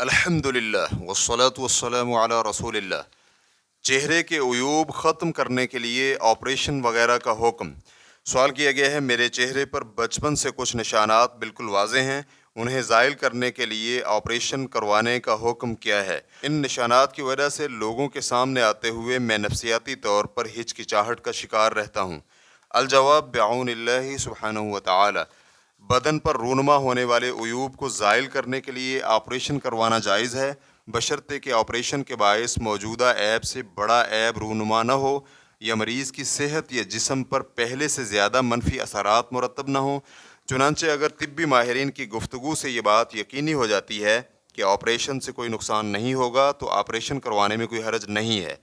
الحمدللہ والصلاة والسلام علی رسول اللہ۔ چہرے کے عیوب ختم کرنے کے لیے آپریشن وغیرہ کا حکم۔ سوال کیا گیا ہے، میرے چہرے پر بچپن سے کچھ نشانات بالکل واضح ہیں، انہیں زائل کرنے کے لیے آپریشن کروانے کا حکم کیا ہے؟ ان نشانات کی وجہ سے لوگوں کے سامنے آتے ہوئے میں نفسیاتی طور پر ہچکچاہٹ کا شکار رہتا ہوں۔ الجواب بعون اللہ سبحانہ و تعالی۔ بدن پر رونما ہونے والے عیوب کو زائل کرنے کے لیے آپریشن کروانا جائز ہے، بشرطے کہ آپریشن کے باعث موجودہ عیب سے بڑا عیب رونما نہ ہو یا مریض کی صحت یا جسم پر پہلے سے زیادہ منفی اثرات مرتب نہ ہوں۔ چنانچہ اگر طبی ماہرین کی گفتگو سے یہ بات یقینی ہو جاتی ہے کہ آپریشن سے کوئی نقصان نہیں ہوگا تو آپریشن کروانے میں کوئی حرج نہیں ہے۔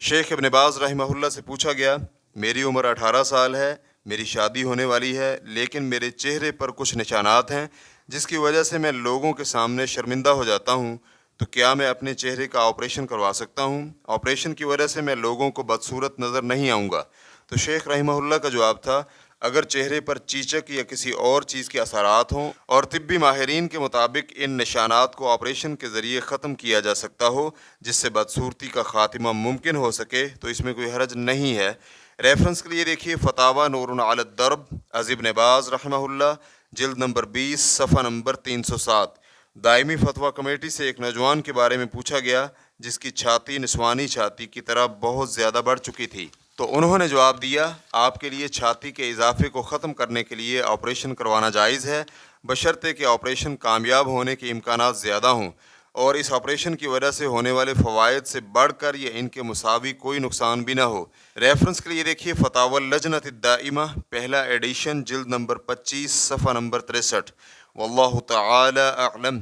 شیخ ابن باز رحمہ اللہ سے پوچھا گیا، میری عمر 18 سال ہے، میری شادی ہونے والی ہے، لیکن میرے چہرے پر کچھ نشانات ہیں جس کی وجہ سے میں لوگوں کے سامنے شرمندہ ہو جاتا ہوں، تو کیا میں اپنے چہرے کا آپریشن کروا سکتا ہوں؟ آپریشن کی وجہ سے میں لوگوں کو بدصورت نظر نہیں آؤں گا۔ تو شیخ رحمہ اللہ کا جواب تھا، اگر چہرے پر چیچک یا کسی اور چیز کے اثرات ہوں اور طبی ماہرین کے مطابق ان نشانات کو آپریشن کے ذریعے ختم کیا جا سکتا ہو جس سے بدصورتی کا خاتمہ ممکن ہو سکے تو اس میں کوئی حرج نہیں ہے۔ ریفرنس کے لیے دیکھیے فتاوی نور علی الدرب از ابن باز رحمہ اللہ، جلد نمبر 20 صفحہ نمبر 307۔ دائمی فتویٰ کمیٹی سے ایک نوجوان کے بارے میں پوچھا گیا جس کی چھاتی نسوانی چھاتی کی طرح بہت زیادہ بڑھ چکی تھی، تو انہوں نے جواب دیا، آپ کے لیے چھاتی کے اضافے کو ختم کرنے کے لیے آپریشن کروانا جائز ہے، بشرطے کہ آپریشن کامیاب ہونے کے امکانات زیادہ ہوں اور اس آپریشن کی وجہ سے ہونے والے فوائد سے بڑھ کر یا ان کے مساوی کوئی نقصان بھی نہ ہو۔ ریفرنس کے لیے دیکھیے فتاوی اللجنۃ الدائمہ، پہلا ایڈیشن، جلد نمبر 25 صفحہ نمبر 63۔ واللہ تعالی اعلم۔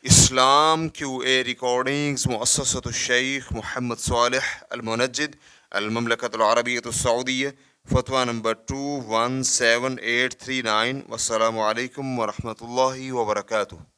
اسلام کیو اے ریکارڈنگز، مؤسسۃ الشیخ محمد صالح المنجد، المملکۃ العربیۃ السعودیہ، فتویٰ نمبر 217839۔ والسلام علیکم ورحمۃ اللہ وبرکاتہ۔